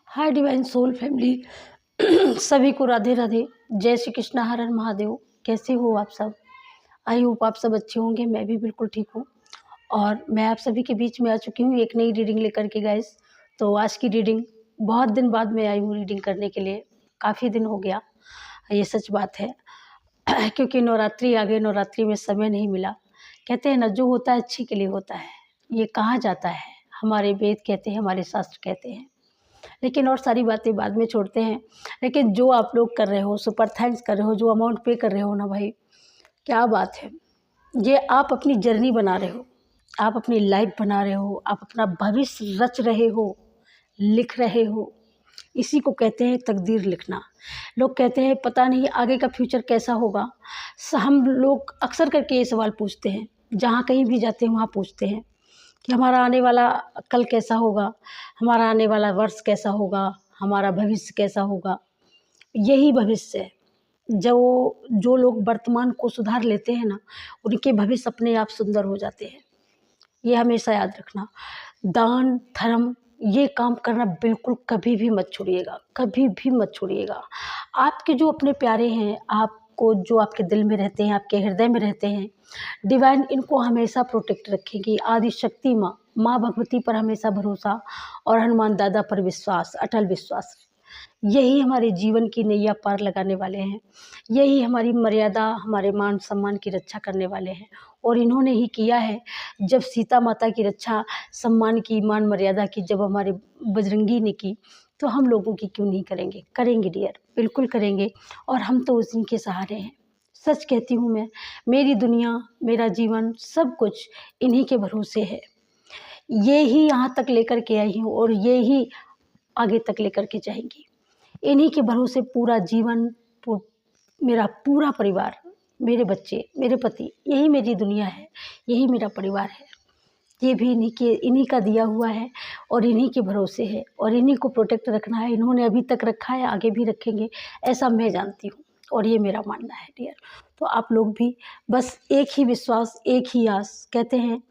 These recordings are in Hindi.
हाय डिवाइन सोल फैमिली। सभी को राधे राधे। जय श्री कृष्णा, हर हर महादेव। कैसे हो आप सब? आई होप आप सब अच्छे होंगे। मैं भी बिल्कुल ठीक हूँ और मैं आप सभी के बीच में आ चुकी हूँ एक नई रीडिंग लेकर के गाइस। तो आज की रीडिंग बहुत दिन बाद मैं आई हूँ रीडिंग करने के लिए। काफ़ी दिन हो गया, ये सच बात है। क्योंकि नवरात्रि आ गई, नवरात्रि में समय नहीं मिला। कहते हैं ना, जो होता है अच्छे के लिए होता है, ये कहा जाता है। हमारे वेद कहते हैं, हमारे शास्त्र कहते हैं। लेकिन और सारी बातें बाद में छोड़ते हैं। लेकिन जो आप लोग कर रहे हो, सुपर थैंक्स कर रहे हो, जो अमाउंट पे कर रहे हो ना भाई, क्या बात है। ये आप अपनी जर्नी बना रहे हो, आप अपनी लाइफ बना रहे हो, आप अपना भविष्य रच रहे हो, लिख रहे हो। इसी को कहते हैं तकदीर लिखना। लोग कहते हैं पता नहीं आगे का फ्यूचर कैसा होगा। हम लोग अक्सर करके ये सवाल पूछते हैं, जहाँ कहीं भी जाते हैं वहाँ पूछते हैं कि हमारा आने वाला कल कैसा होगा, हमारा आने वाला वर्ष कैसा होगा, हमारा भविष्य कैसा होगा। यही भविष्य है। जो लोग वर्तमान को सुधार लेते हैं ना, उनके भविष्य अपने आप सुंदर हो जाते हैं। ये हमेशा याद रखना। दान धर्म ये काम करना बिल्कुल कभी भी मत छोड़िएगा, कभी भी मत छोड़िएगा। आपके जो अपने प्यारे हैं, आपको जो आपके दिल में रहते हैं, आपके हृदय में रहते हैं, डिवाइन इनको हमेशा प्रोटेक्ट रखेगी। आदि शक्ति माँ भगवती पर हमेशा भरोसा और हनुमान दादा पर विश्वास, अटल विश्वास। यही हमारे जीवन की नैया पार लगाने वाले हैं। यही हमारी मर्यादा, हमारे मान सम्मान की रक्षा करने वाले हैं। और इन्होंने ही किया है। जब सीता माता की रक्षा, सम्मान की, मान मर्यादा की जब हमारे बजरंगी ने की, तो हम लोगों की क्यों नहीं करेंगे? करेंगे डियर, बिल्कुल करेंगे। और हम तो उसी के सहारे हैं। सच कहती हूँ मैं, मेरी दुनिया, मेरा जीवन, सब कुछ इन्हीं के भरोसे है। ये ही यहाँ तक लेकर के आई हूँ और ये ही आगे तक लेकर के जाएंगी। इन्हीं के भरोसे पूरा जीवन, मेरा पूरा परिवार, मेरे बच्चे, मेरे पति, यही मेरी दुनिया है, यही मेरा परिवार है। ये भी इन्हीं का दिया हुआ है और इन्हीं के भरोसे है और इन्हीं को प्रोटेक्ट रखना है। इन्होंने अभी तक रखा है, आगे भी रखेंगे, ऐसा मैं जानती हूँ और ये मेरा मानना है डियर। तो आप लोग भी बस एक ही विश्वास, एक ही आस। कहते हैं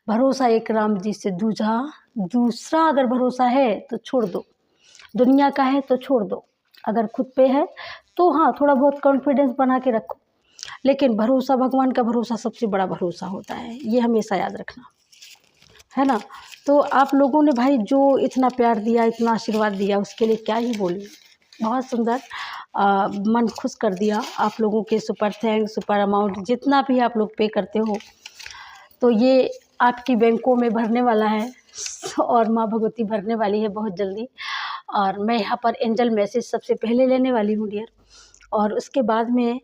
भरोसा एक राम जी से दूजा, दूसरा अगर भरोसा है तो छोड़ दो। दुनिया का है तो छोड़ दो। अगर खुद पे है तो हाँ, थोड़ा बहुत कॉन्फिडेंस बना के रखो। लेकिन भरोसा, भगवान का भरोसा सबसे बड़ा भरोसा होता है, ये हमेशा याद रखना, है ना। तो आप लोगों ने भाई जो इतना प्यार दिया, इतना आशीर्वाद दिया, उसके लिए क्या ही बोलूँ। बहुत सुंदर, मन खुश कर दिया आप लोगों के सुपर थैंक्स, सुपर अमाउंट जितना भी आप लोग पे करते हो, तो ये आपकी बैंकों में भरने वाला है और माँ भगवती भरने वाली है बहुत जल्दी। और मैं यहाँ पर एंजल मैसेज सबसे पहले लेने वाली हूँ डियर, और उसके बाद में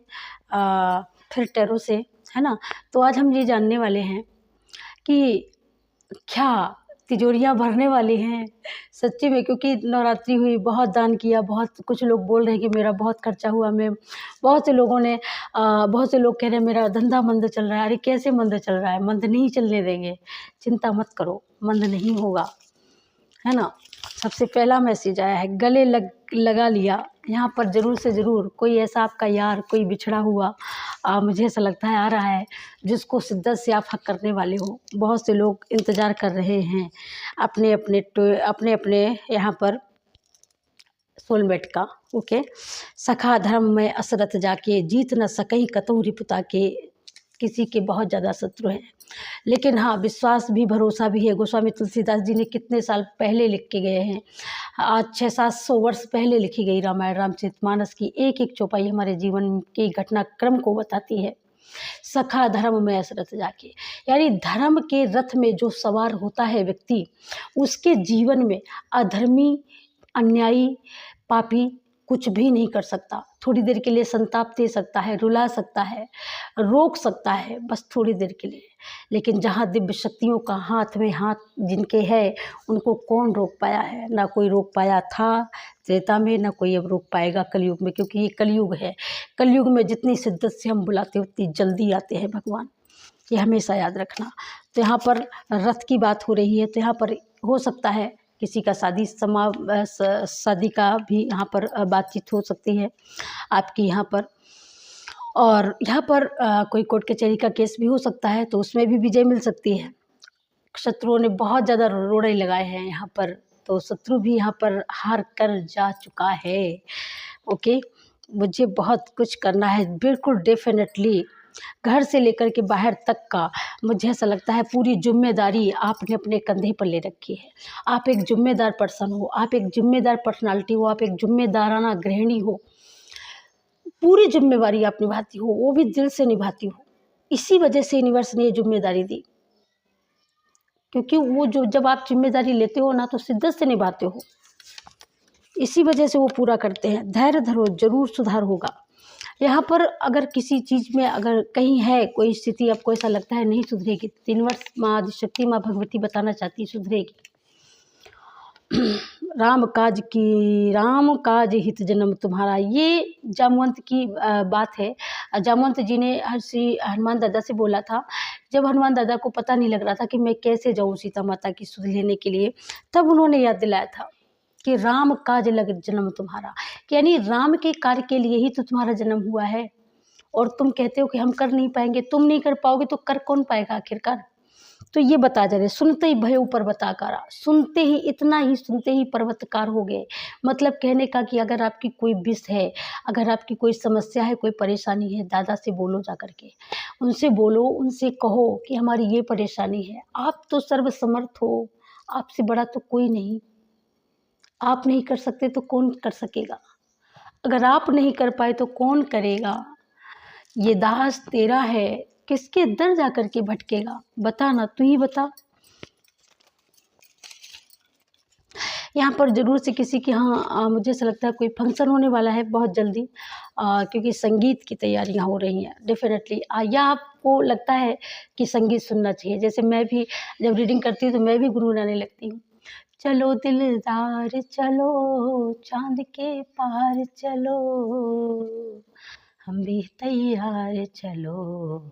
फिर टैरो से, है ना। तो आज हम ये जानने वाले हैं कि क्या तिजोरियाँ भरने वाली हैं सच्ची में। क्योंकि नवरात्रि हुई, बहुत दान किया, बहुत कुछ लोग बोल रहे हैं कि मेरा बहुत खर्चा हुआ। मैं बहुत से लोगों ने बहुत से लोग कह रहे हैं मेरा धंधा मंद चल रहा है। अरे कैसे मंद चल रहा है? मंद नहीं चलने देंगे, चिंता मत करो, मंद नहीं होगा, है ना। सबसे पहला मैसेज आया है, गले लगा लिया। यहाँ पर ज़रूर से ज़रूर कोई ऐसा आपका यार, कोई बिछड़ा हुआ, मुझे ऐसा लगता है आ रहा है, जिसको शिद्दत से आप हक करने वाले हो। बहुत से लोग इंतज़ार कर रहे हैं अपने अपने यहाँ पर सोलमेट का। ओके। सखा धर्म में असरत जाके, जीत न सकई कतहु रिपुता के। किसी के बहुत ज़्यादा शत्रु हैं, लेकिन हाँ, विश्वास भी, भरोसा भी है। गोस्वामी तुलसीदास जी ने कितने साल पहले लिख के गए हैं। आज 600-700 वर्ष पहले लिखी गई रामायण, रामचरितमानस की एक एक चौपाई हमारे जीवन के घटनाक्रम को बताती है। सखा धर्म में असरत जाके, यानी धर्म के रथ में जो सवार होता है व्यक्ति, उसके जीवन में अधर्मी, अन्यायी, पापी कुछ भी नहीं कर सकता। थोड़ी देर के लिए संताप दे सकता है, रुला सकता है, रोक सकता है, बस थोड़ी देर के लिए। लेकिन जहाँ दिव्य शक्तियों का हाथ में हाथ जिनके है, उनको कौन रोक पाया है? ना कोई रोक पाया था त्रेता में, ना कोई अब रोक पाएगा कलयुग में। क्योंकि ये कलयुग है। कलयुग में जितनी शिद्दत से हम बुलाते उतनी जल्दी आते हैं भगवान, ये हमेशा याद रखना। तो यहाँ पर रथ की बात हो रही है, तो यहाँ पर हो सकता है किसी का शादी का भी यहाँ पर बातचीत हो सकती है आपकी यहाँ पर। और यहाँ पर कोई कोर्ट कचहरी का केस भी हो सकता है, तो उसमें भी विजय मिल सकती है। शत्रुओं ने बहुत ज़्यादा रोड़े लगाए हैं यहाँ पर तो शत्रु भी यहाँ पर हार कर जा चुका है। ओके, मुझे बहुत कुछ करना है बिल्कुल डेफिनेटली, घर से लेकर के बाहर तक का मुझे ऐसा लगता है पूरी जिम्मेदारी आपने अपने कंधे पर ले रखी है। आप एक जिम्मेदार पर्सन हो, आप एक जिम्मेदार पर्सनालिटी हो, आप एक जिम्मेदाराना गृहिणी हो। पूरी जिम्मेवारी आप निभाती हो, वो भी दिल से निभाती हो। इसी वजह से यूनिवर्स ने ये जिम्मेदारी दी, क्योंकि वो जो जब आप जिम्मेदारी लेते हो ना तो शिद्दत से निभाते हो, इसी वजह से वो पूरा करते हैं। धैर्य धरो, जरूर सुधार होगा। यहाँ पर अगर किसी चीज़ में अगर कहीं है कोई स्थिति आपको ऐसा लगता है नहीं सुधरेगी, तो यूनिवर्स माँ आदिशक्ति माँ भगवती बताना चाहती है सुधरेगी। राम काज हित जन्म तुम्हारा, ये जामवंत की बात है। जामवंत जी ने हनुमान दादा से बोला था, जब हनुमान दादा को पता नहीं लग रहा था कि मैं कैसे जाऊँ सीता माता की सुध लेने के लिए, तब उन्होंने याद दिलाया था कि राम काज लग जन्म तुम्हारा, यानी राम के कार्य के लिए ही तो तुम्हारा जन्म हुआ है। और तुम कहते हो कि हम कर नहीं पाएंगे, तुम नहीं कर पाओगे तो कर कौन पाएगा आखिरकार। तो ये बता जा रहे, सुनते ही भयो पर्वताकारा, सुनते ही इतना ही सुनते ही पर्वतकार हो गए। मतलब कहने का कि अगर आपकी कोई विष है, अगर आपकी कोई समस्या है, कोई परेशानी है, दादा से बोलो जा करके, उनसे बोलो, उनसे कहो कि हमारी ये परेशानी है। आप तो सर्वसमर्थ हो, आपसे बड़ा तो कोई नहीं। आप नहीं कर सकते तो कौन कर सकेगा, अगर आप नहीं कर पाए तो कौन करेगा। ये दास तेरा है, किसके दर जा कर के भटकेगा, बता ना, तू ही बता। यहाँ पर ज़रूर से किसी की मुझे ऐसा लगता है कोई फंक्शन होने वाला है बहुत जल्दी, क्योंकि संगीत की तैयारियाँ हो रही हैं डेफिनेटली। या आपको लगता है कि संगीत सुनना चाहिए, जैसे मैं भी जब रीडिंग करती हूँ तो मैं भी गुनगुनाने लगती हूँ। चलो दिलदार चलो, चांद के पार चलो, हम भी तैयार चलो।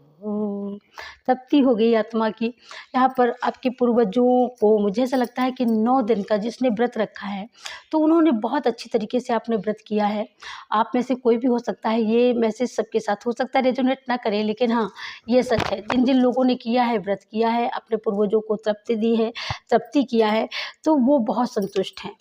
तृप्ति हो गई आत्मा की। यहाँ पर आपके पूर्वजों को मुझे ऐसा लगता है कि 9 दिन का जिसने व्रत रखा है, तो उन्होंने बहुत अच्छी तरीके से आपने व्रत किया है। आप में से कोई भी हो सकता है, ये मैसेज सबके साथ हो सकता है रेजोनेट ना करे, लेकिन हाँ ये सच है, जिन जिन लोगों ने किया है, व्रत किया है, अपने पूर्वजों को तृप्ति दी है, तृप्ति किया है, तो वो बहुत संतुष्ट हैं।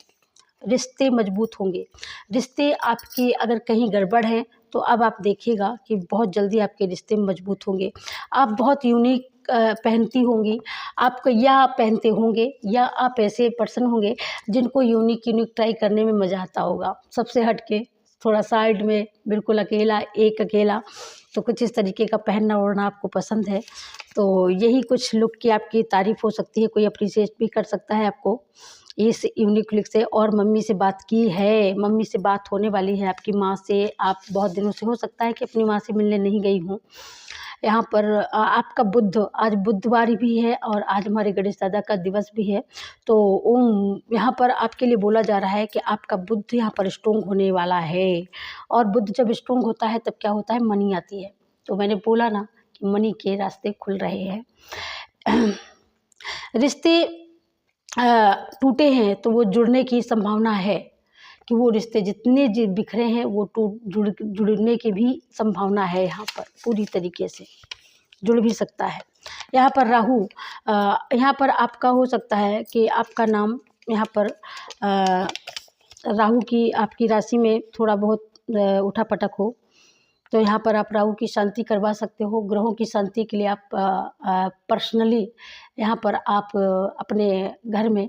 रिश्ते मजबूत होंगे। रिश्ते आपके अगर कहीं गड़बड़ है तो अब आप देखिएगा कि बहुत जल्दी आपके रिश्ते मजबूत होंगे। आप बहुत यूनिक पहनती होंगी, आप या पहनते होंगे, या आप ऐसे पर्सन होंगे जिनको यूनिक ट्राई करने में मज़ा आता होगा, सबसे हट के, थोड़ा साइड में, बिल्कुल अकेला, एक अकेला। तो कुछ इस तरीके का पहनना ओढ़ना आपको पसंद है, तो यही कुछ लुक की आपकी तारीफ़ हो सकती है, कोई अप्रिशिएट भी कर सकता है आपको इस यूनिक लुक से। और मम्मी से बात की है, मम्मी से बात होने वाली है आपकी माँ से। आप बहुत दिनों से हो सकता है कि अपनी माँ से मिलने नहीं गई हूँ। यहाँ पर आपका बुध, आज बुधवार भी है और आज हमारे गणेश दादा का दिवस भी है, तो यहाँ पर आपके लिए बोला जा रहा है कि आपका बुध यहाँ पर स्ट्रोंग होने वाला है। और बुध जब स्ट्रोंग होता है तब क्या होता है, मनी आती है। तो मैंने बोला ना कि मनी के रास्ते खुल रहे हैं। रिश्ते टूटे हैं तो वो जुड़ने की संभावना है, कि वो रिश्ते जितने बिखरे हैं वो जुड़ने की भी संभावना है। यहाँ पर पूरी तरीके से जुड़ भी सकता है। यहाँ पर राहु, यहाँ पर आपका हो सकता है कि आपका नाम यहाँ पर राहु की आपकी राशि में थोड़ा बहुत उठापटक हो, तो यहाँ पर आप राहु की शांति करवा सकते हो। ग्रहों की शांति के लिए आप पर्सनली यहाँ पर आप अपने घर में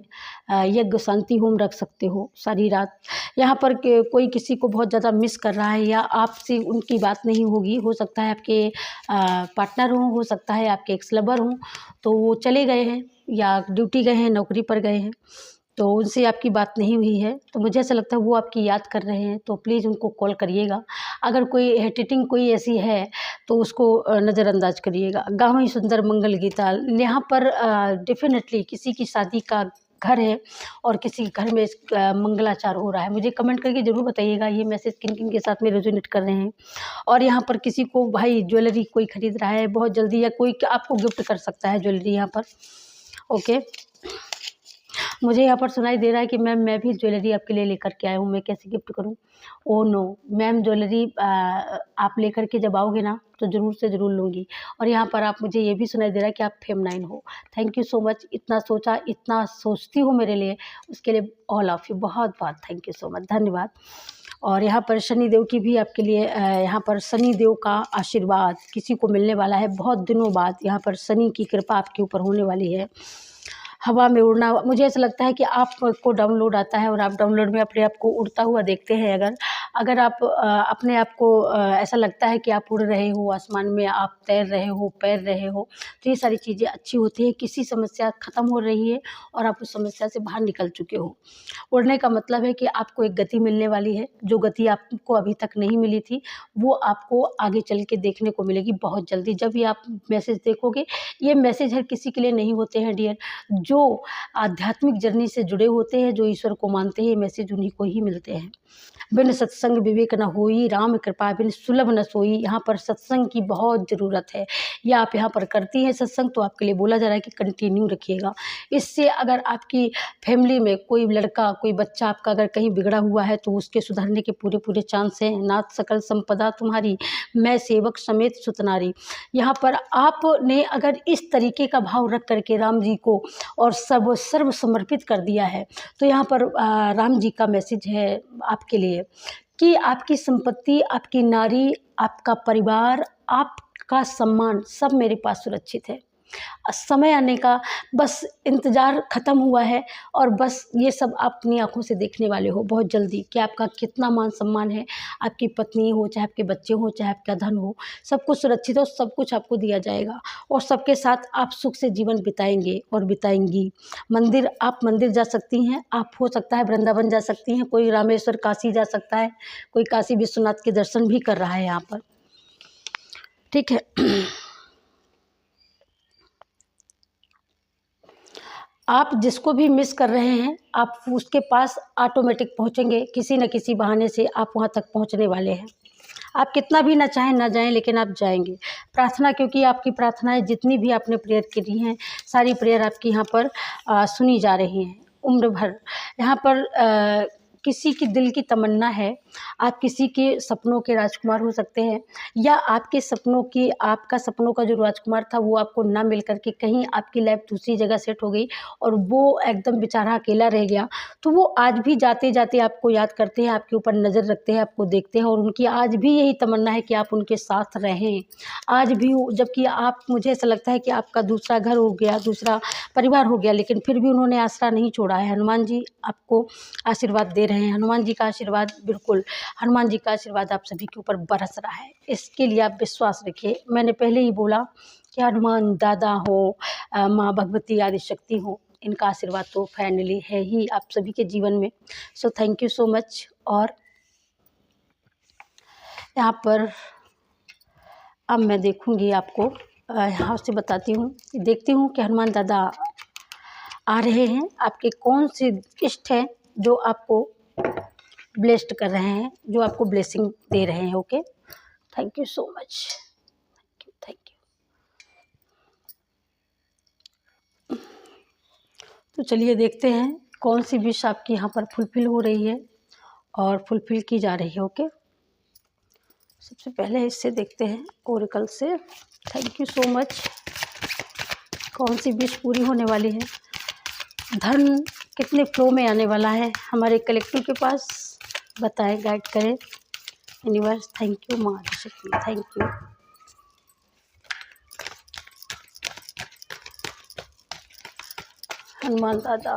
यज्ञ शांति होम रख सकते हो सारी रात। यहाँ पर कोई किसी को बहुत ज़्यादा मिस कर रहा है, या आपसे उनकी बात नहीं होगी, हो सकता है आपके पार्टनर हों, हो सकता है आपके एक्स लवर हों, तो वो चले गए हैं या ड्यूटी गए हैं, नौकरी पर गए हैं, तो उनसे आपकी बात नहीं हुई है, तो मुझे ऐसा लगता है वो आपकी याद कर रहे हैं, तो प्लीज़ उनको कॉल करिएगा। अगर कोई हेटिटिंग कोई ऐसी है तो उसको नज़रअंदाज करिएगा। गाँव ही सुंदर मंगल गीता, यहाँ पर डेफिनेटली किसी की शादी का घर है और किसी के घर में मंगलाचार हो रहा है। मुझे कमेंट करके ज़रूर बताइएगा ये मैसेज किन किन के साथ में रेजोनेट कर रहे हैं। और यहाँ पर किसी को भाई ज्वेलरी कोई ख़रीद रहा है बहुत जल्दी, या कोई आपको गिफ्ट कर सकता है ज्वेलरी यहाँ पर। ओके, मुझे यहाँ पर सुनाई दे रहा है कि मैम मैं भी ज्वेलरी आपके लिए लेकर के आया हूँ, मैं कैसे गिफ्ट करूँ? Oh no! मैम ज्वेलरी आप लेकर के जब आओगे ना तो ज़रूर से ज़रूर लूँगी। और यहाँ पर आप मुझे ये भी सुनाई दे रहा है कि आप फेमिनाइन हो। थैंक यू सो मच, इतना सोचा, इतना सोचती हो मेरे लिए, उसके लिए ऑल ऑफ यू बहुत-बहुत थैंक यू सो मच, धन्यवाद। और यहाँ पर शनि देव की भी आपके लिए यहाँ पर शनि देव का आशीर्वाद किसी को मिलने वाला है बहुत दिनों बाद। यहाँ पर शनि की कृपा आपके ऊपर होने वाली है। हवा में उड़ना, मुझे ऐसा लगता है कि आपको डाउनलोड आता है और आप डाउनलोड में अपने आप को उड़ता हुआ देखते हैं। अगर आप अपने आप को ऐसा लगता है कि आप उड़ रहे हो आसमान में, आप तैर रहे हो, पैर रहे हो, तो ये सारी चीज़ें अच्छी होती हैं। किसी समस्या ख़त्म हो रही है और आप उस समस्या से बाहर निकल चुके हो। उड़ने का मतलब है कि आपको एक गति मिलने वाली है, जो गति आपको अभी तक नहीं मिली थी, वो आपको आगे चल के देखने को मिलेगी बहुत जल्दी। जब ये आप मैसेज देखोगे, ये मैसेज हर किसी के लिए नहीं होते हैं डियर। जो आध्यात्मिक जर्नी से जुड़े होते हैं, जो ईश्वर को मानते हैं, ये मैसेज उन्हीं को ही मिलते हैं। बिन सत्संग विवेक न होई, राम कृपा बिन सुलभ न सोई। यहाँ पर सत्संग की बहुत ज़रूरत है। या आप यहाँ पर करती हैं सत्संग, तो आपके लिए बोला जा रहा है कि कंटिन्यू रखिएगा। इससे अगर आपकी फैमिली में कोई लड़का, कोई बच्चा आपका अगर कहीं बिगड़ा हुआ है, तो उसके सुधरने के पूरे चांस हैं। नाथ सकल संपदा तुम्हारी, मैं सेवक समेत सुतनारी। यहाँ पर आपने अगर इस तरीके का भाव रख करके राम जी को और सर्व समर्पित कर दिया है, तो यहाँ पर राम जी का मैसेज है आपके लिए कि आपकी संपत्ति, आपकी नारी, आपका परिवार, आपका सम्मान सब मेरे पास सुरक्षित है। समय आने का बस इंतज़ार ख़त्म हुआ है और बस ये सब आप अपनी आँखों से देखने वाले हो बहुत जल्दी कि आपका कितना मान सम्मान है। आपकी पत्नी हो, चाहे आपके बच्चे हों, चाहे आपका धन हो, सब कुछ सुरक्षित हो, सब कुछ आपको दिया जाएगा और सबके साथ आप सुख से जीवन बिताएंगे और बिताएंगी। आप मंदिर जा सकती हैं, आप हो सकता है वृंदावन जा सकती हैं, कोई रामेश्वर काशी जा सकता है, कोई काशी विश्वनाथ के दर्शन भी कर रहा है यहाँ पर, ठीक है। आप जिसको भी मिस कर रहे हैं, आप उसके पास ऑटोमेटिक पहुँचेंगे, किसी न किसी बहाने से आप वहाँ तक पहुँचने वाले हैं। आप कितना भी ना चाहें ना जाएं, लेकिन आप जाएंगे। प्रार्थना, क्योंकि आपकी प्रार्थनाएं जितनी भी आपने प्रेयर की हैं, सारी प्रेयर आपकी यहाँ पर सुनी जा रही हैं उम्र भर। यहाँ पर किसी की दिल की तमन्ना है, आप किसी के सपनों के राजकुमार हो सकते हैं, या आपके सपनों की, आपका सपनों का जो राजकुमार था वो आपको ना मिल करके कहीं आपकी लाइफ दूसरी जगह सेट हो गई और वो एकदम बेचारा अकेला रह गया। तो वो आज भी जाते जाते आपको याद करते हैं, आपके ऊपर नज़र रखते हैं, आपको देखते हैं और उनकी आज भी यही तमन्ना है कि आप उनके साथ रहें। आज भी जबकि आप, मुझे ऐसा लगता है कि आपका दूसरा घर हो गया, दूसरा परिवार हो गया, लेकिन फिर भी उन्होंने आसरा नहीं छोड़ा है। हनुमान जी आपको आशीर्वाद दे रहे हैं। हनुमान जी का आशीर्वाद, बिल्कुल हनुमान जी का आशीर्वाद आप सभी के ऊपर बरस रहा है, इसके लिए आप विश्वास रखिए। मैंने पहले ही बोला कि हनुमान दादा हो, माँ भगवती आदिशक्ति हो, इनका आशीर्वाद तो फाइनली है ही आप सभी के जीवन में। So thank you so much. और यहाँ पर अब मैं देखूँगी आपको, यहाँ से बताती हूँ, देखती हूँ कि हनुमान दादा आ रहे हैं, आपके कौन से इष्ट हैं जो आपको ब्लेस्ड कर रहे हैं, जो आपको ब्लेसिंग दे रहे हैं। Okay, thank you so much, thank you. तो चलिए देखते हैं कौन सी विश आपकी यहाँ पर फुलफिल हो रही है और फुलफिल की जा रही है। ओके, सबसे पहले इससे देखते हैं, ओरेकल से। Thank you so much. कौन सी विश पूरी होने वाली है, धन कितने फ्लो में आने वाला है हमारे कलेक्टिव के पास, बताएं, गाइड करें यूनिवर्स। थैंक यू माँ आदिशक्ति, थैंक यू। हनुमान दादा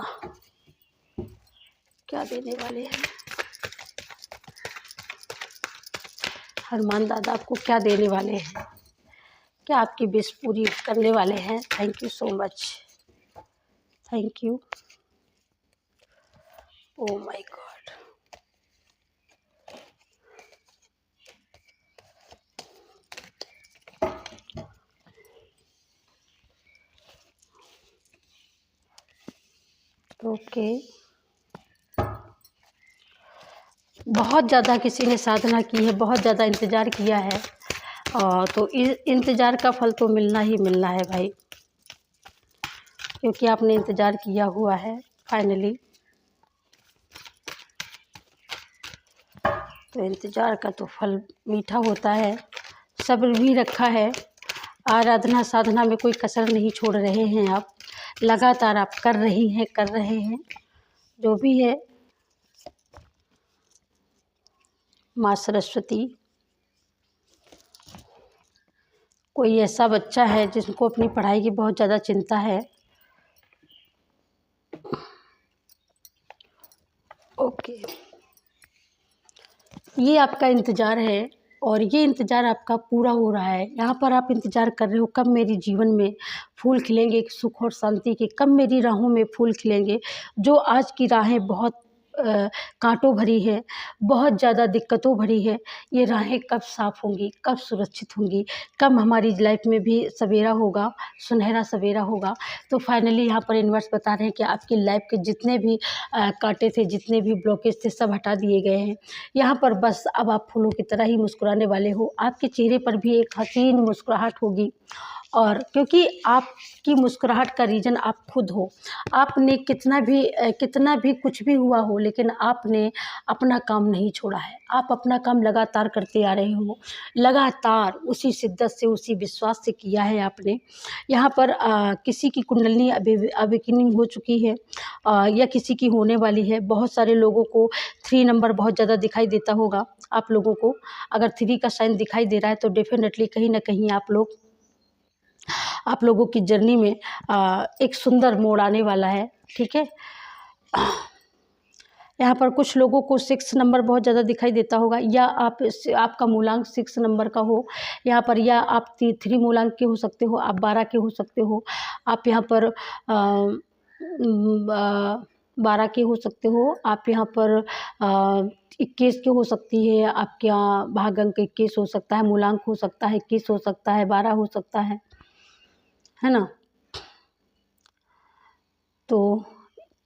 क्या देने वाले हैं, हनुमान दादा आपको क्या देने वाले हैं, क्या आपकी विश पूरी करने वाले हैं। Thank you so much, thank you. Oh my God, okay. बहुत ज़्यादा किसी ने साधना की है, बहुत ज़्यादा इंतज़ार किया है, तो इंतज़ार का फल तो मिलना ही मिलना है भाई, क्योंकि आपने इंतज़ार किया हुआ है फाइनली। तो इंतज़ार का तो फल मीठा होता है, सब्र भी रखा है। आराधना साधना में कोई कसर नहीं छोड़ रहे हैं आप, लगातार आप कर रहे हैं जो भी है। माँ सरस्वती, कोई ऐसा बच्चा है जिसको अपनी पढ़ाई की बहुत ज़्यादा चिंता है। ओके, ये आपका इंतज़ार है और ये इंतज़ार आपका पूरा हो रहा है। यहाँ पर आप इंतज़ार कर रहे हो कब मेरे जीवन में फूल खिलेंगे सुख और शांति के, कब मेरी राहों में फूल खिलेंगे। जो आज की राहें बहुत कांटों भरी है, बहुत ज़्यादा दिक्कतों भरी है, ये राहें कब साफ़ होंगी, कब सुरक्षित होंगी, कब हमारी लाइफ में भी सवेरा होगा, सुनहरा सवेरा होगा। तो फाइनली यहाँ पर यूनिवर्स बता रहे हैं कि आपकी लाइफ के जितने भी कांटे थे, जितने भी ब्लॉकेज थे, सब हटा दिए गए हैं। यहाँ पर बस अब आप फूलों की तरह ही मुस्कुराने वाले हो। आपके चेहरे पर भी एक हसीन मुस्कुराहट होगी, और क्योंकि आपकी मुस्कुराहट का रीज़न आप खुद हो। आपने कितना भी कुछ भी हुआ हो, लेकिन आपने अपना काम नहीं छोड़ा है। आप अपना काम लगातार करते आ रहे हो, लगातार उसी शिद्दत से, उसी विश्वास से किया है आपने। यहाँ पर किसी की कुंडलिनी अवेकनिंग हो चुकी है, या किसी की होने वाली है। बहुत सारे लोगों को 3 नंबर बहुत ज़्यादा दिखाई देता होगा। आप लोगों को अगर 3 का साइन दिखाई दे रहा है तो डेफिनेटली कहीं ना कहीं आप लोगों की जर्नी में एक सुंदर मोड़ आने वाला है। ठीक है, यहाँ पर कुछ लोगों को 6 नंबर बहुत ज़्यादा दिखाई देता होगा, या आपका मूलांक 6 नंबर का हो यहाँ पर, या आप 3 मूलांक के हो सकते हो, आप 12 के हो सकते हो, आप यहाँ पर 12 के हो सकते हो, आप यहाँ पर 21 के हो सकती है। आपके यहाँ भागांक 21 हो सकता है, मूलांक हो सकता है 21 हो सकता है, 12 हो सकता है ना। तो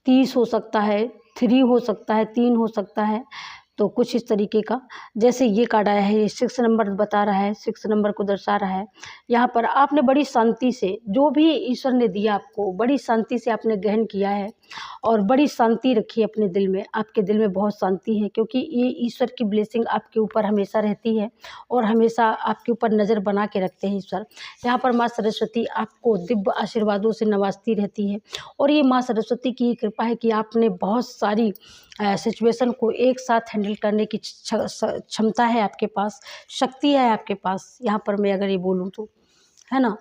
30 हो सकता है, 3 हो सकता है, 3 हो सकता है। तो कुछ इस तरीके का, जैसे ये कार्ड आया है, ये 6 नंबर बता रहा है, 6 नंबर को दर्शा रहा है। यहाँ पर आपने बड़ी शांति से, जो भी ईश्वर ने दिया आपको, बड़ी शांति से आपने ग्रहण किया है और बड़ी शांति रखी है अपने दिल में। आपके दिल में बहुत शांति है, क्योंकि ये ईश्वर की ब्लेसिंग आपके ऊपर हमेशा रहती है और हमेशा आपके ऊपर नज़र बना के रखते हैं ईश्वर। यहाँ पर माँ सरस्वती आपको दिव्य आशीर्वादों से नवाजती रहती है, और ये माँ सरस्वती की कृपा है कि आपने बहुत सारी सिचुएशन को एक साथ हैंडल करने की क्षमता है आपके पास, शक्ति है आपके पास। यहाँ पर मैं अगर ये बोलूँ तो, है ना,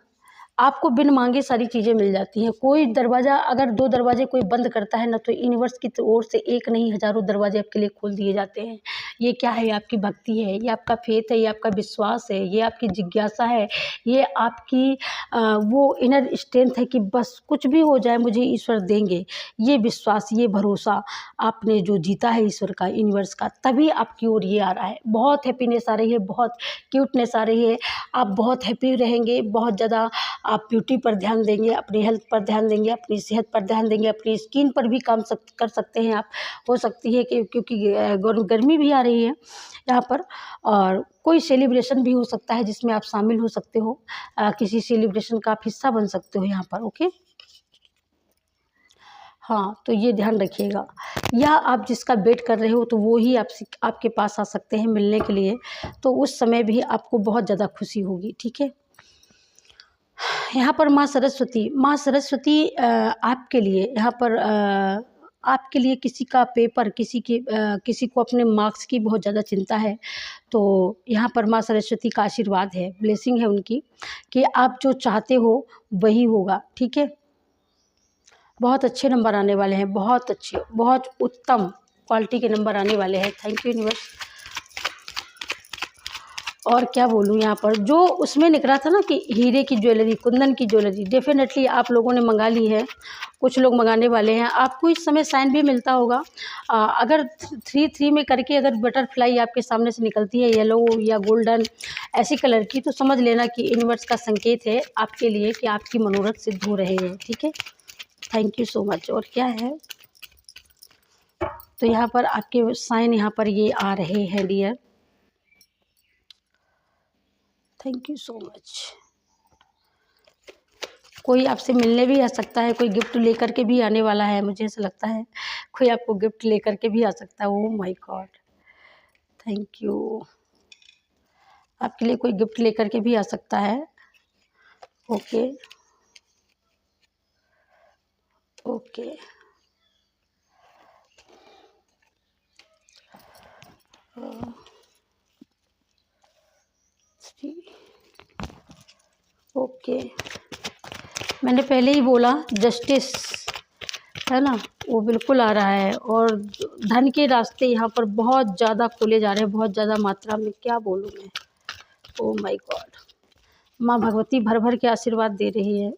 आपको बिन मांगे सारी चीज़ें मिल जाती हैं। कोई दरवाज़ा, अगर 2 दरवाजे कोई बंद करता है ना, तो यूनिवर्स की ओर से एक नहीं हज़ारों दरवाजे आपके लिए खोल दिए जाते हैं। ये क्या है? ये आपकी भक्ति है, ये आपका फेथ है, ये आपका विश्वास है, ये आपकी जिज्ञासा है, ये आपकी वो इनर स्ट्रेंथ है कि बस कुछ भी हो जाए मुझे ईश्वर देंगे। ये विश्वास, ये भरोसा आपने जो जीता है ईश्वर का, यूनिवर्स का, तभी आपकी ओर ये आ रहा है। बहुत हैप्पीनेस आ रही है, बहुत क्यूटनेस आ रही है। आप बहुत हैप्पी रहेंगे, बहुत ज़्यादा आप ब्यूटी पर ध्यान देंगे, अपनी हेल्थ पर ध्यान देंगे, अपनी सेहत पर ध्यान देंगे, अपनी स्किन पर भी काम कर सकते हैं आप। हो सकती है कि क्योंकि गर्मी भी आ रही है यहाँ पर, और कोई सेलिब्रेशन भी हो सकता है जिसमें आप शामिल हो सकते हो। किसी सेलिब्रेशन का आप हिस्सा बन सकते हो यहाँ पर। ओके, हाँ, तो ये ध्यान रखिएगा। या आप जिसका वेट कर रहे हो तो वो ही आपके पास आ सकते हैं मिलने के लिए, तो उस समय भी आपको बहुत ज़्यादा खुशी होगी। ठीक है, यहाँ पर माँ सरस्वती आपके लिए यहाँ पर आपके लिए किसी का पेपर, किसी को अपने मार्क्स की बहुत ज़्यादा चिंता है, तो यहाँ पर माँ सरस्वती का आशीर्वाद है, ब्लेसिंग है उनकी, कि आप जो चाहते हो वही होगा। ठीक है, बहुत अच्छे नंबर आने वाले हैं, बहुत अच्छे, बहुत उत्तम क्वालिटी के नंबर आने वाले हैं। Thank you universe. और क्या बोलूँ, यहाँ पर जो उसमें निकला था ना कि हीरे की ज्वेलरी, कुंदन की ज्वेलरी, डेफिनेटली आप लोगों ने मंगा ली है, कुछ लोग मंगाने वाले हैं। आपको इस समय साइन भी मिलता होगा। अगर 3 में करके अगर बटरफ्लाई आपके सामने से निकलती है, येलो या गोल्डन ऐसी कलर की, तो समझ लेना कि यूनिवर्स का संकेत है आपके लिए कि आपकी मनोरथ सिद्ध हो रहे हैं। ठीक है, थैंक यू सो मच। और क्या है, तो यहाँ पर आपके साइन यहाँ पर ये आ रहे हैं dear. Thank you so much. कोई आपसे मिलने भी आ सकता है, कोई गिफ्ट लेकर के भी आने वाला है, मुझे ऐसा लगता है कोई आपको गिफ्ट लेकर के भी आ सकता है। Oh my God, thank you. आपके लिए कोई गिफ्ट लेकर के भी आ सकता है। ओके ओके ओके, मैंने पहले ही बोला जस्टिस है ना, वो बिल्कुल आ रहा है। और धन के रास्ते यहाँ पर बहुत ज़्यादा खोले जा रहे हैं, बहुत ज़्यादा मात्रा में। क्या बोलूँ मैं, ओह माय गॉड। माँ भगवती भर भर के आशीर्वाद दे रही है,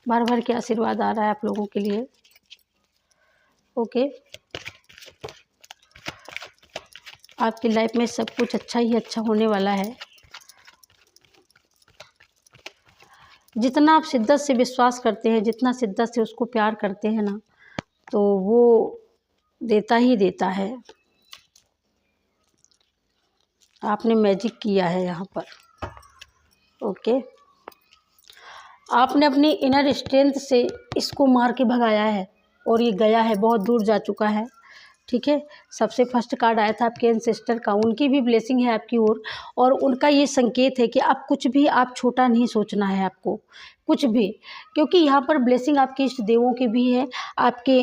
भर भर के आशीर्वाद आ रहा है आप लोगों के लिए। ओके, आपकी लाइफ में सब कुछ अच्छा ही अच्छा होने वाला है। जितना आप शिद्दत से विश्वास करते हैं, जितना शिद्दत से उसको प्यार करते हैं ना, तो वो देता ही देता है। आपने मैजिक किया है यहाँ पर। ओके, आपने अपनी इनर स्ट्रेंथ से इसको मार के भगाया है और ये गया है, बहुत दूर जा चुका है। ठीक है, सबसे फर्स्ट कार्ड आया था आपके एंसेस्टर का, उनकी भी ब्लेसिंग है आपकी ओर। और उनका ये संकेत है कि आप कुछ भी आप छोटा नहीं सोचना है आपको, कुछ भी, क्योंकि यहाँ पर ब्लेसिंग आपके इष्ट देवों की भी है, आपके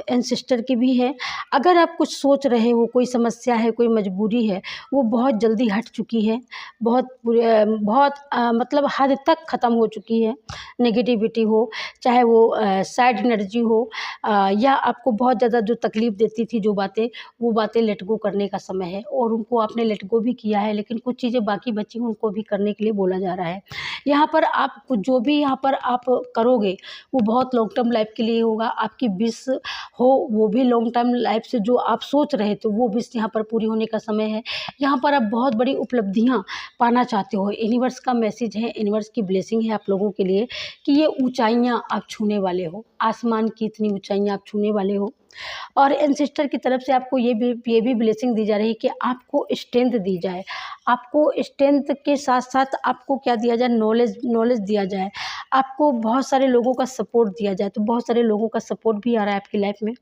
एंसेस्टर की भी है। अगर आप कुछ सोच रहे हो, कोई समस्या है, कोई मजबूरी है, वो बहुत जल्दी हट चुकी है, बहुत मतलब हद तक ख़त्म हो चुकी है। नेगेटिविटी हो, चाहे वो सैड एनर्जी हो, या आपको बहुत ज़्यादा जो तकलीफ़ देती थी जो बातें, वो बातें लेट गो करने का समय है। और उनको आपने लेट गो भी किया है, लेकिन कुछ चीज़ें बाकी बची हैं, उनको भी करने के लिए बोला जा रहा है। यहाँ पर आप जो भी यहाँ पर आप करोगे वो बहुत लॉन्ग टर्म लाइफ के लिए होगा। आपकी विश हो वो भी लॉन्ग टर्म लाइफ से जो आप सोच रहे थे वो विश यहाँ पर पूरी होने का समय है। यहाँ पर आप बहुत बड़ी उपलब्धियाँ पाना चाहते हो। यूनिवर्स का मैसेज है, यूनिवर्स की ब्लेसिंग है आप लोगों के लिए कि ये ऊंचाइयाँ आप छूने वाले हो, आसमान की इतनी ऊंचाइयाँ आप छूने वाले हो। और एंसेस्टर की तरफ से आपको ये भी ब्लेसिंग दी जा रही है कि आपको स्ट्रेंथ दी जाए, आपको स्ट्रेंथ के साथ साथ आपको क्या दिया जाए, नॉलेज दिया जाए, आपको बहुत सारे लोगों का सपोर्ट दिया जाए। तो बहुत सारे लोगों का सपोर्ट भी आ रहा है आपकी लाइफ में।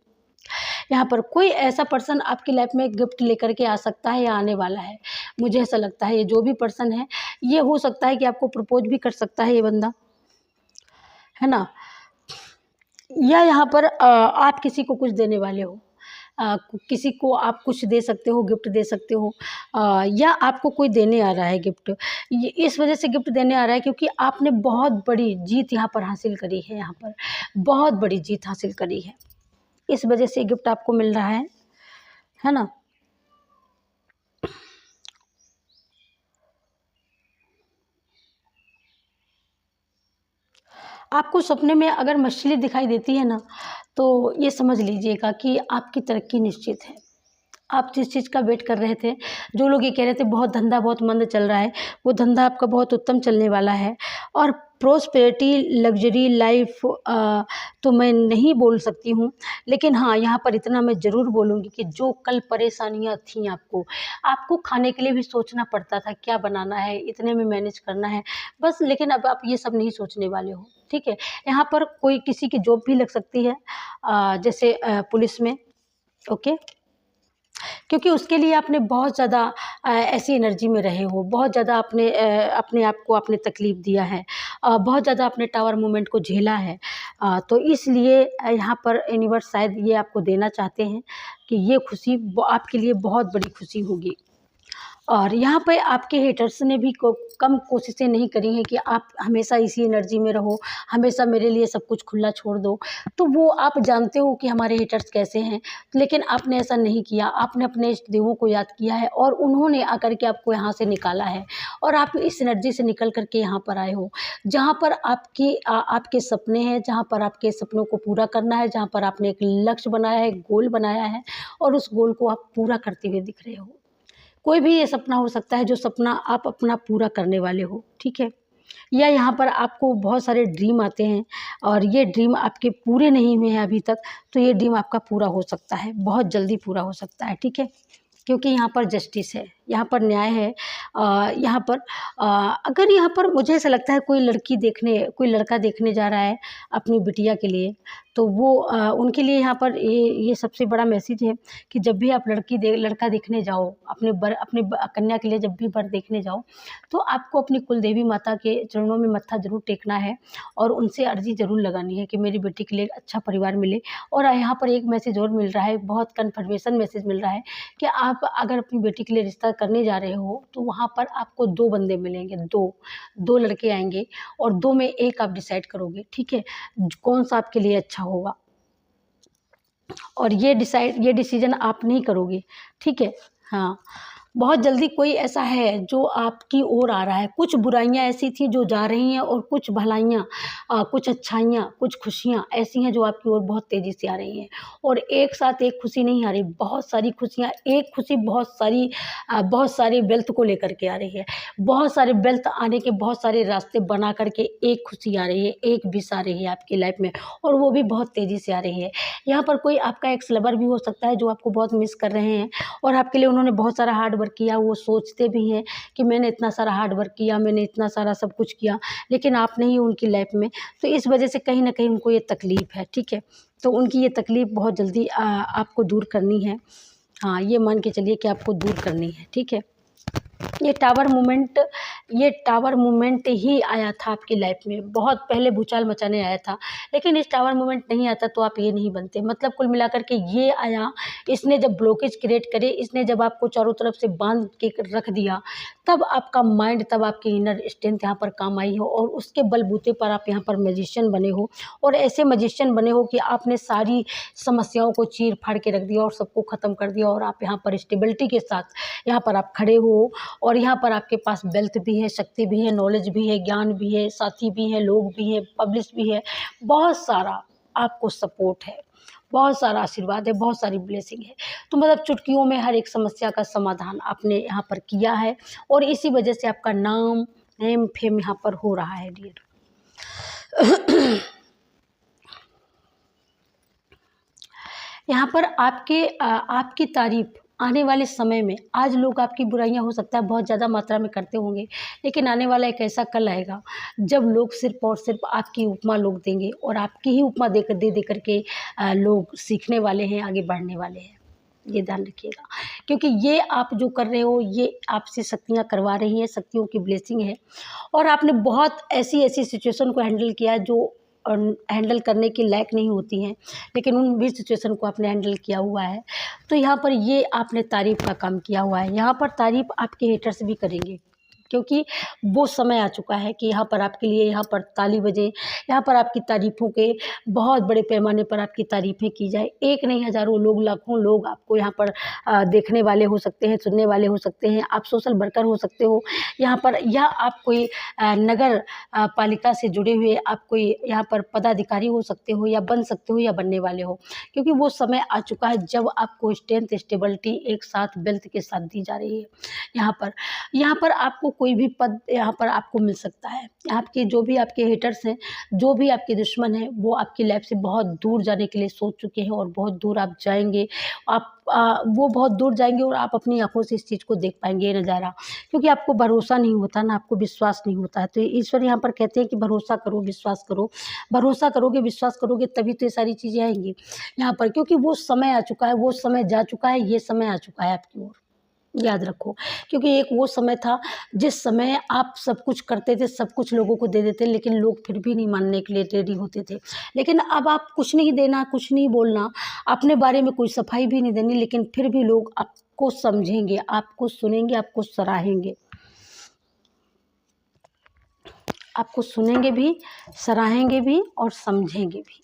यहाँ पर कोई ऐसा पर्सन आपकी लाइफ में गिफ्ट लेकर के आ सकता है या आने वाला है, मुझे ऐसा लगता है। ये जो भी पर्सन है, ये हो सकता है कि आपको प्रपोज भी कर सकता है ये बंदा, है ना, या यहाँ पर आप किसी को कुछ देने वाले हो। किसी को आप कुछ दे सकते हो, गिफ्ट दे सकते हो, या आपको कोई देने आ रहा है गिफ्ट। ये इस वजह से गिफ्ट देने आ रहा है क्योंकि आपने बहुत बड़ी जीत यहाँ पर हासिल करी है, यहाँ पर बहुत बड़ी जीत हासिल करी है, इस वजह से गिफ्ट आपको मिल रहा है ना। आपको सपने में अगर मछली दिखाई देती है ना, तो ये समझ लीजिएगा कि आपकी तरक्की निश्चित है। आप जिस चीज़ का वेट कर रहे थे, जो लोग ये कह रहे थे बहुत धंधा बहुत मंद चल रहा है, वो धंधा आपका बहुत उत्तम चलने वाला है। और प्रॉस्पेरिटी, लग्ज़री लाइफ़ तो मैं नहीं बोल सकती हूँ, लेकिन हाँ, यहाँ पर इतना मैं ज़रूर बोलूँगी कि जो कल परेशानियाँ थीं आपको खाने के लिए भी सोचना पड़ता था, क्या बनाना है, इतने में मैनेज करना है, बस। लेकिन अब आप ये सब नहीं सोचने वाले हो, ठीक है? यहाँ पर कोई किसी की जॉब भी लग सकती है, जैसे पुलिस में, ओके? क्योंकि उसके लिए आपने बहुत ज़्यादा ऐसी एनर्जी में रहे हो, बहुत ज़्यादा अपने आप को आपने तकलीफ़ दिया है, बहुत ज़्यादा अपने टावर मूवमेंट को झेला है। तो इसलिए यहाँ पर यूनिवर्स शायद ये आपको देना चाहते हैं कि ये खुशी आपके लिए बहुत बड़ी खुशी होगी। और यहाँ पे आपके हेटर्स ने भी कम कोशिशें नहीं करी हैं कि आप हमेशा इसी एनर्जी में रहो, हमेशा मेरे लिए सब कुछ खुला छोड़ दो। तो वो आप जानते हो कि हमारे हेटर्स कैसे हैं, लेकिन आपने ऐसा नहीं किया। आपने अपने इष्ट देवों को याद किया है और उन्होंने आकर के आपको यहाँ से निकाला है और आप इस एनर्जी से निकल कर के यहाँ पर आए हो, जहाँ पर आपके सपने हैं, जहाँ पर आपके सपनों को पूरा करना है, जहाँ पर आपने एक लक्ष्य बनाया है, गोल बनाया है और उस गोल को आप पूरा करते हुए दिख रहे हो। कोई भी ये सपना हो सकता है जो सपना आप अपना पूरा करने वाले हो, ठीक है? या यहाँ पर आपको बहुत सारे ड्रीम आते हैं और ये ड्रीम आपके पूरे नहीं हुए हैं अभी तक, तो ये ड्रीम आपका पूरा हो सकता है, बहुत जल्दी पूरा हो सकता है, ठीक है? क्योंकि यहाँ पर जस्टिस है। यहाँ पर न्याय है। यहाँ पर अगर यहाँ पर मुझे ऐसा लगता है कोई लड़का देखने जा रहा है अपनी बिटिया के लिए, तो वो उनके लिए यहाँ पर ये सबसे बड़ा मैसेज है कि जब भी आप लड़का देखने जाओ, अपनी कन्या के लिए जब भी वर देखने जाओ, तो आपको अपनी कुल देवी माता के चरणों में मत्था ज़रूर टेकना है और उनसे अर्जी ज़रूर लगानी है कि मेरी बेटी के लिए एक अच्छा परिवार मिले। और यहाँ पर एक मैसेज और मिल रहा है, बहुत कन्फर्मेशन मैसेज मिल रहा है कि आप अगर अपनी बेटी के लिए रिश्ता करने जा रहे हो, तो वहाँ पर आपको 2 बंदे मिलेंगे, 2 लड़के आएँगे और 2 में एक आप डिसाइड करोगे, ठीक है? कौन-सा आपके लिए अच्छा होगा। और ये डिसीज़न आप नहीं करोगे, ठीक है? हाँ, बहुत जल्दी कोई ऐसा है जो आपकी ओर आ रहा है। कुछ बुराइयाँ ऐसी थी जो जा रही हैं और कुछ भलाइयाँ, कुछ अच्छाइयाँ, कुछ खुशियाँ ऐसी हैं जो आपकी ओर बहुत तेज़ी से आ रही हैं। और एक साथ एक खुशी नहीं आ रही, बहुत सारी खुशियाँ, एक खुशी बहुत सारी वेल्थ को लेकर के आ रही है। बहुत सारे वेल्थ आने के बहुत सारे रास्ते बना कर के एक खुशी आ रही है, एक विश आ रही है आपकी लाइफ़ में, और वो भी बहुत तेज़ी से आ रही है। यहाँ पर कोई आपका एक्स लवर भी हो सकता है जो आपको बहुत मिस कर रहे हैं और आपके लिए उन्होंने बहुत सारा हार्ड वर्क किया। वो सोचते भी हैं कि मैंने इतना सारा हार्ड वर्क किया, मैंने इतना सारा सब कुछ किया, लेकिन आप नहीं हो उनकी लाइफ़ में, तो इस वजह से कहीं न कहीं उनको ये तकलीफ़ है, ठीक है? तो उनकी ये तकलीफ़ बहुत जल्दी आपको दूर करनी है। हाँ, ये मान के चलिए कि आपको दूर करनी है, ठीक है? ये टावर मूवमेंट ही आया था आपकी लाइफ में, बहुत पहले भूचाल मचाने आया था, लेकिन इस टावर मूवमेंट नहीं आता तो आप ये नहीं बनते। मतलब कुल मिलाकर के ये आया, इसने जब ब्लॉकेज क्रिएट करे, इसने जब आपको चारों तरफ से बांध के रख दिया, तब आपका माइंड, तब आपकी इनर स्ट्रेंथ यहाँ पर काम आई हो और उसके बलबूते पर आप यहाँ पर मैजिशियन बने हो। और ऐसे मैजिशियन बने हो कि आपने सारी समस्याओं को चीर फाड़ के रख दिया और सबको ख़त्म कर दिया, और आप यहाँ पर स्टेबिलिटी के साथ यहाँ पर आप खड़े हो। और यहाँ पर आपके पास वेल्थ भी है, शक्ति भी है, नॉलेज भी है, ज्ञान भी है, साथी भी हैं, लोग भी हैं, पब्लिश भी है, बहुत सारा आपको सपोर्ट है, बहुत सारा आशीर्वाद है, बहुत सारी ब्लेसिंग है। तो मतलब चुटकियों में हर एक समस्या का समाधान आपने यहाँ पर किया है और इसी वजह से आपका नेम फेम यहाँ पर हो रहा है डियर। यहाँ पर आपकी तारीफ आने वाले समय में, आज लोग आपकी बुराइयां हो सकता है बहुत ज़्यादा मात्रा में करते होंगे, लेकिन आने वाला एक ऐसा कल आएगा जब लोग सिर्फ और सिर्फ आपकी उपमा लोग देंगे और आपकी ही उपमा दे करके लोग सीखने वाले हैं, आगे बढ़ने वाले हैं। ये ध्यान रखिएगा, क्योंकि ये आप जो कर रहे हो ये आपसे शक्तियाँ करवा रही हैं, शक्तियों की ब्लेसिंग है। और आपने बहुत ऐसी सिचुएशन को हैंडल किया है जो हैंडल करने के लायक नहीं होती हैं, लेकिन उन भी सिचुएशन को आपने हैंडल किया हुआ है। तो यहाँ पर ये आपने तारीफ़ का काम किया हुआ है। यहाँ पर तारीफ़ आपके हेटर्स भी करेंगे, क्योंकि वो समय आ चुका है कि यहाँ पर आपके लिए यहाँ पर ताली बजे, यहाँ पर आपकी तारीफ़ों के बहुत बड़े पैमाने पर आपकी तारीफ़ें की जाए। एक नहीं, हज़ारों लोग, लाखों लोग आपको यहाँ पर देखने वाले हो सकते हैं, सुनने वाले हो सकते हैं। आप सोशल वर्कर हो सकते हो यहाँ पर, या आप कोई नगर पालिका से जुड़े हुए आप कोई यहाँ पर पदाधिकारी हो सकते हो, या बन सकते हो, या बनने वाले हो, क्योंकि वो समय आ चुका है जब आपको स्ट्रेंथ, स्टेबिलिटी एक साथ वेल्थ के साथ दी जा रही है। यहाँ पर आपको कोई भी पद यहाँ पर आपको मिल सकता है। आपके जो भी आपके हेटर्स हैं, जो भी आपके दुश्मन हैं, वो आपकी लाइफ से बहुत दूर जाने के लिए सोच चुके हैं और बहुत दूर आप जाएँगे। वो बहुत दूर जाएँगे और आप अपनी आँखों से इस चीज़ को देख पाएँगे, ये नज़ारा, क्योंकि आपको भरोसा नहीं होता ना, आपको विश्वास नहीं होता है। तो ईश्वर यहाँ पर कहते हैं कि भरोसा करो, विश्वास करो। भरोसा करोगे, विश्वास करोगे, तभी तो ये सारी चीज़ें आएँगी यहाँ पर, क्योंकि वो समय आ चुका है, वो समय जा चुका है, ये समय आ चुका है आपकी ओर। याद रखो, क्योंकि एक वो समय था जिस समय आप सब कुछ करते थे, सब कुछ लोगों को दे देते, लेकिन लोग फिर भी नहीं मानने के लिए रेडी होते थे। लेकिन अब आप कुछ नहीं देना, कुछ नहीं बोलना, अपने बारे में कोई सफाई भी नहीं देनी, लेकिन फिर भी लोग आपको समझेंगे, आपको सुनेंगे, आपको सराहेंगे। आपको सुनेंगे भी, सराहेंगे भी और समझेंगे भी।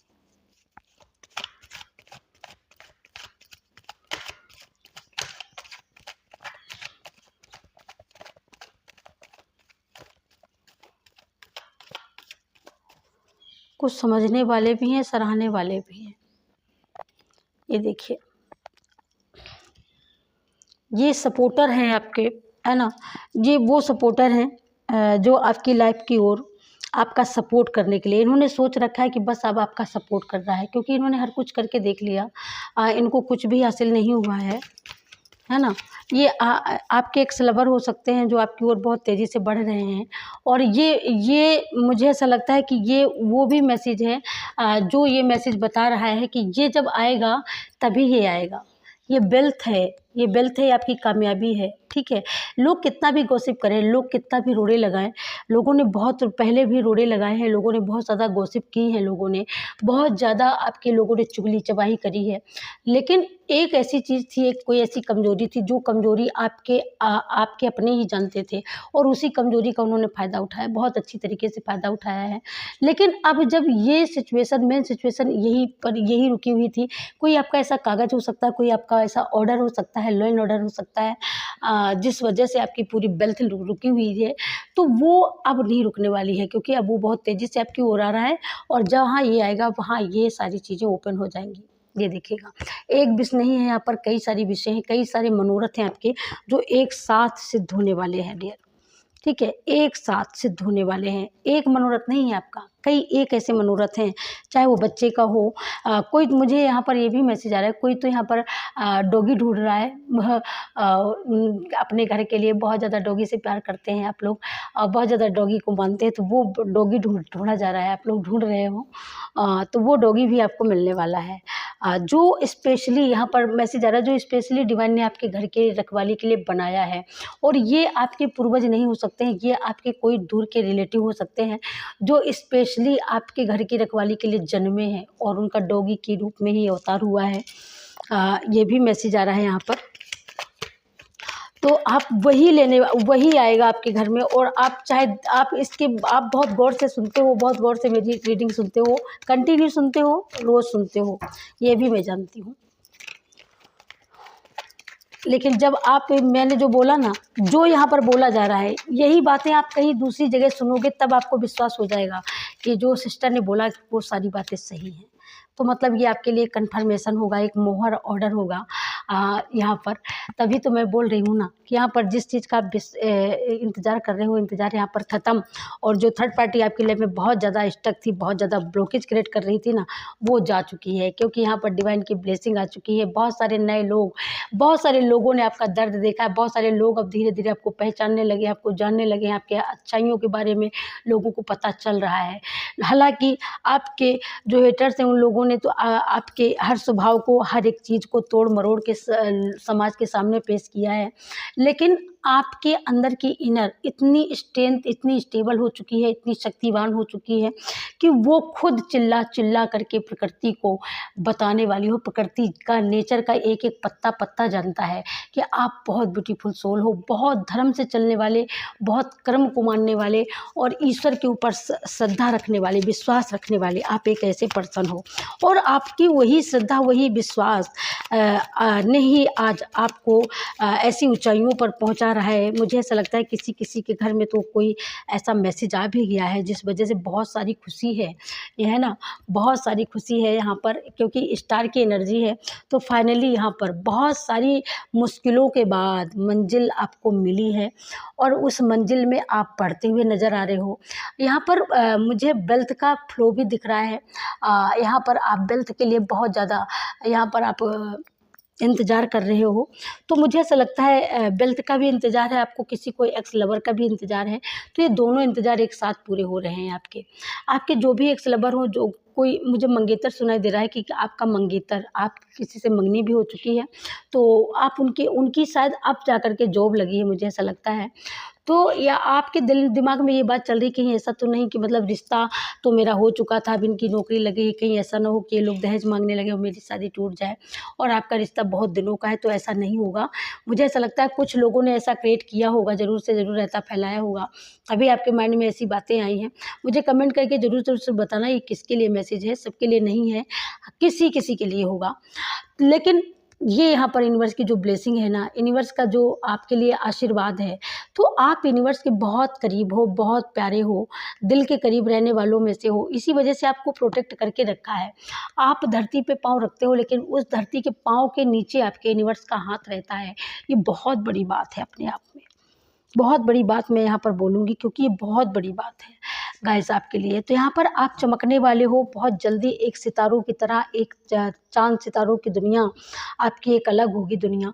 कुछ समझने वाले भी हैं, सराहने वाले भी हैं। ये देखिए, ये सपोर्टर हैं आपके, है ना? ये वो सपोर्टर हैं जो आपकी लाइफ की ओर आपका सपोर्ट करने के लिए, इन्होंने सोच रखा है कि बस अब आपका सपोर्ट कर रहा है, क्योंकि इन्होंने हर कुछ करके देख लिया। इनको कुछ भी हासिल नहीं हुआ है। है ना? ये आपके एक्स लवर हो सकते हैं जो आपकी ओर बहुत तेज़ी से बढ़ रहे हैं। और ये मुझे ऐसा लगता है कि ये वो भी मैसेज है जो ये मैसेज बता रहा है कि ये जब आएगा तभी ये आएगा। ये वेल्थ है, ये वेल्थ है, आपकी कामयाबी है, ठीक है? लोग कितना भी गॉसिप करें, लोग कितना भी रोड़े लगाएँ, लोगों ने बहुत पहले भी रोड़े लगाए हैं, लोगों ने बहुत ज़्यादा गॉसिप की है, लोगों ने बहुत ज़्यादा आपके लोगों ने चुगली-चबाही करी है। लेकिन एक ऐसी चीज़ थी, एक कोई ऐसी कमज़ोरी थी जो कमज़ोरी आपके अपने ही जानते थे और उसी कमज़ोरी का उन्होंने फ़ायदा उठाया, बहुत अच्छी तरीके से फ़ायदा उठाया है। लेकिन अब जब ये सिचुएशन मेन सिचुएशन यही रुकी हुई थी, कोई आपका ऐसा कागज़ हो सकता है, कोई आपका ऐसा ऑर्डर हो सकता है, लॉ एंड ऑर्डर हो सकता है जिस वजह से आपकी पूरी वेल्थ रुकी हुई है, तो वो अब नहीं रुकने वाली है क्योंकि अब वो बहुत तेज़ी से आपकी ओर आ रहा है और जहाँ ये आएगा वहाँ ये सारी चीज़ें ओपन हो जाएँगी। ये देखिएगा, एक विषय नहीं है यहाँ पर, कई सारी विषय हैं, कई सारे मनोरथ हैं आपके जो एक साथ सिद्ध होने वाले हैं डियर। ठीक है, एक साथ सिद्ध होने वाले हैं। एक मनोरथ नहीं है आपका, कई एक ऐसे मनोरथ हैं, चाहे वो बच्चे का हो कोई मुझे यहाँ पर ये भी मैसेज आ रहा है, कोई तो यहाँ पर डॉगी ढूँढ रहा है वह अपने घर के लिए बहुत ज़्यादा डॉगी से प्यार करते हैं आप लोग बहुत ज़्यादा डॉगी को मानते हैं, तो वो डॉगी ढूँढा जा रहा है, आप लोग ढूँढ रहे हो तो वो डॉगी भी आपको मिलने वाला है। जो स्पेशली यहाँ पर मैसेज आ रहा है, जो स्पेशली डिवाइन ने आपके घर के रखवाली के लिए बनाया है और ये आपके पूर्वज नहीं हो सकते हैं, ये आपके कोई दूर के रिलेटिव हो सकते हैं जो स्पेशली आपके घर की रखवाली के लिए जन्मे हैं और उनका डॉगी के रूप में ही अवतार हुआ है। ये भी मैसेज आ रहा है यहाँ पर। तो आप वही आएगा आपके घर में और आप चाहे आप बहुत गौर से सुनते हो, बहुत गौर से मेरी रीडिंग सुनते हो, कंटिन्यू सुनते हो, रोज़ सुनते हो, ये भी मैं जानती हूँ। लेकिन जब मैंने जो बोला ना, जो यहाँ पर बोला जा रहा है, यही बातें आप कहीं दूसरी जगह सुनोगे तब आपको विश्वास हो जाएगा कि जो सिस्टर ने बोला वो सारी बातें सही हैं। तो मतलब ये आपके लिए कन्फर्मेशन होगा, एक मोहर ऑर्डर होगा यहाँ पर। तभी तो मैं बोल रही हूँ ना कि यहाँ पर जिस चीज़ का आप इंतज़ार कर रहे हो, इंतज़ार यहाँ पर ख़त्म और जो थर्ड पार्टी आपकी लाइफ में बहुत ज़्यादा स्टक थी, बहुत ज़्यादा ब्लॉकेज क्रिएट कर रही थी ना, वो जा चुकी है क्योंकि यहाँ पर डिवाइन की ब्लेसिंग आ चुकी है। बहुत सारे नए लोग, बहुत सारे लोगों ने आपका दर्द देखा है, बहुत सारे लोग अब धीरे-धीरे आपको पहचानने लगे, आपको जानने लगे हैं, आपके अच्छाइयों के बारे में लोगों को पता चल रहा है। हालाँकि आपके जो हेटर्स हैं उन लोगों ने तो आपके हर स्वभाव को, हर एक चीज़ को तोड़-मरोड़ के समाज के सामने पेश किया है। लेकिन आपके अंदर की इनर इतनी स्ट्रेंथ, इतनी स्टेबल हो चुकी है, इतनी शक्तिवान हो चुकी है कि वो खुद चिल्ला-चिल्ला करके प्रकृति को बताने वाली हो, प्रकृति का नेचर का एक-एक पत्ता-पत्ता जानता है कि आप बहुत ब्यूटीफुल सोल हो, बहुत धर्म से चलने वाले, बहुत कर्म को मानने वाले और ईश्वर के ऊपर श्रद्धा रखने वाले, विश्वास रखने वाले आप एक ऐसे पर्सन हो। और आपकी वही श्रद्धा, वही विश्वास ने ही आज आपको ऐसी ऊंचाइयों पर पहुंचा रहा है। मुझे ऐसा लगता है किसी के घर में तो कोई ऐसा मैसेज आ भी गया है जिस वजह से बहुत सारी खुशी है, ये है ना, बहुत सारी खुशी है यहाँ पर क्योंकि स्टार की एनर्जी है। तो फाइनली यहाँ पर बहुत सारी मुश्किलों के बाद मंजिल आपको मिली है और उस मंजिल में आप बढ़ते हुए नज़र आ रहे हो। यहाँ पर मुझे वेल्थ का फ्लो भी दिख रहा है। यहाँ पर आप वेल्थ के लिए बहुत ज़्यादा यहाँ पर आप इंतज़ार कर रहे हो। तो मुझे ऐसा लगता है वेल्थ का भी इंतज़ार है, आपको किसी कोई एक्स लवर का भी इंतज़ार है। तो ये दोनों इंतज़ार एक साथ पूरे हो रहे हैं आपके जो भी एक्स लवर हो, जो कोई मुझे मंगेतर सुनाई दे रहा है कि आपका मंगेतर, आप किसी से मंगनी भी हो चुकी है, तो आप उनकी शायद अब जा कर के जॉब लगी है, मुझे ऐसा लगता है। तो या आपके दिमाग में ये बात चल रही कहीं ऐसा तो नहीं कि मतलब रिश्ता तो मेरा हो चुका था, अब इनकी नौकरी लगी, कहीं ऐसा ना हो कि ये लोग दहेज मांगने लगे और मेरी शादी टूट जाए और आपका रिश्ता बहुत दिनों का है, तो ऐसा नहीं होगा। मुझे ऐसा लगता है कुछ लोगों ने ऐसा क्रिएट किया होगा, ज़रूर से ज़रूर ऐसा फैलाया होगा, तभी आपके माइंड में ऐसी बातें आई हैं। मुझे कमेंट करके ज़रूर से बताना ये किसके लिए मैसेज है, सबके लिए नहीं है, किसी के लिए होगा। लेकिन ये यहाँ पर यूनिवर्स की जो ब्लेसिंग है ना, यूनिवर्स का जो आपके लिए आशीर्वाद है, तो आप यूनिवर्स के बहुत करीब हो, बहुत प्यारे हो, दिल के करीब रहने वालों में से हो। इसी वजह से आपको प्रोटेक्ट करके रखा है। आप धरती पे पाँव रखते हो लेकिन उस धरती के पाँव के नीचे आपके यूनिवर्स का हाथ रहता है। ये बहुत बड़ी बात है अपने आप में। बहुत बड़ी बात मैं यहाँ पर बोलूँगी क्योंकि ये बहुत बड़ी बात है गाइस आपके लिए। तो यहाँ पर आप चमकने वाले हो बहुत जल्दी, एक सितारों की तरह, एक चाँद सितारों की दुनिया आपकी एक अलग होगी दुनिया।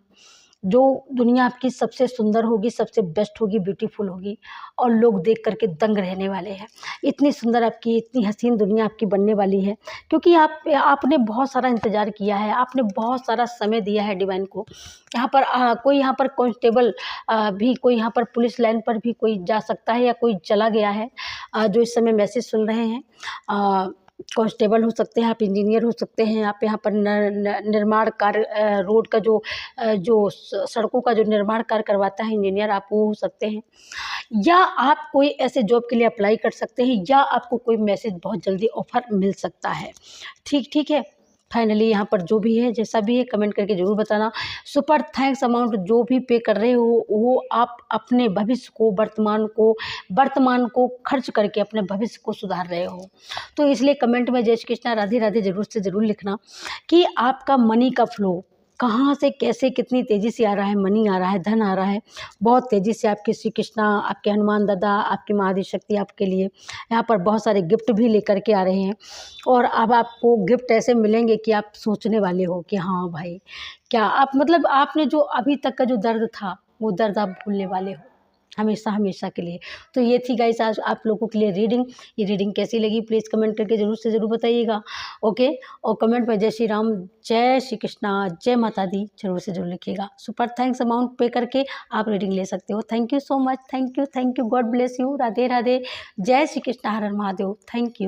जो दुनिया आपकी सबसे सुंदर होगी, सबसे बेस्ट होगी, ब्यूटीफुल होगी और लोग देख कर के दंग रहने वाले हैं। इतनी सुंदर आपकी, इतनी हसीन दुनिया आपकी बनने वाली है, क्योंकि आपने बहुत सारा इंतज़ार किया है, आपने बहुत सारा समय दिया है डिवाइन को। यहाँ पर कोई यहाँ पर कांस्टेबल भी, कोई यहाँ पर पुलिस लाइन पर भी कोई जा सकता है या कोई चला गया है, जो इस समय मैसेज सुन रहे हैं। कांस्टेबल हो सकते हैं, आप इंजीनियर हो सकते हैं, आप यहाँ पर निर्माण कार्य, रोड का जो सड़कों का जो निर्माण कार्य करवाता है इंजीनियर, आप वो हो सकते हैं, या आप कोई ऐसे जॉब के लिए अप्लाई कर सकते हैं, या आपको कोई मैसेज बहुत जल्दी ऑफर मिल सकता है। ठीक है। फाइनली यहाँ पर जो भी है, जैसा भी है, कमेंट करके ज़रूर बताना। सुपर थैंक्स अमाउंट जो भी पे कर रहे हो, वो आप अपने भविष्य को, वर्तमान को खर्च करके अपने भविष्य को सुधार रहे हो। तो इसलिए कमेंट में जय श्री कृष्णा, राधे राधे ज़रूर से ज़रूर लिखना कि आपका मनी का फ्लो कहाँ से, कैसे, कितनी तेज़ी से आ रहा है, मनी आ रहा है, धन आ रहा है बहुत तेज़ी से। आपके श्री कृष्णा, आपके हनुमान दादा, आपकी महाआदि शक्ति आपके लिए यहाँ पर बहुत सारे गिफ्ट भी लेकर के आ रहे हैं। और अब आपको गिफ्ट ऐसे मिलेंगे कि आप सोचने वाले हो कि हाँ भाई, क्या आप, मतलब आपने जो अभी तक का जो दर्द था, वो दर्द आप भूलने वाले हो हमेशा हमेशा के लिए। तो ये थी गाइस आज आप लोगों के लिए रीडिंग। ये रीडिंग कैसी लगी प्लीज़ कमेंट करके ज़रूर से ज़रूर बताइएगा। ओके, और कमेंट में जय श्री राम, जय श्री कृष्णा, जय माता दी ज़रूर से ज़रूर लिखिएगा। सुपर थैंक्स अमाउंट पे करके आप रीडिंग ले सकते हो। Thank you so much, thank you, God bless you, Radhe Radhe, जय श्री कृष्णा, हर हर महादेव, थैंक यू।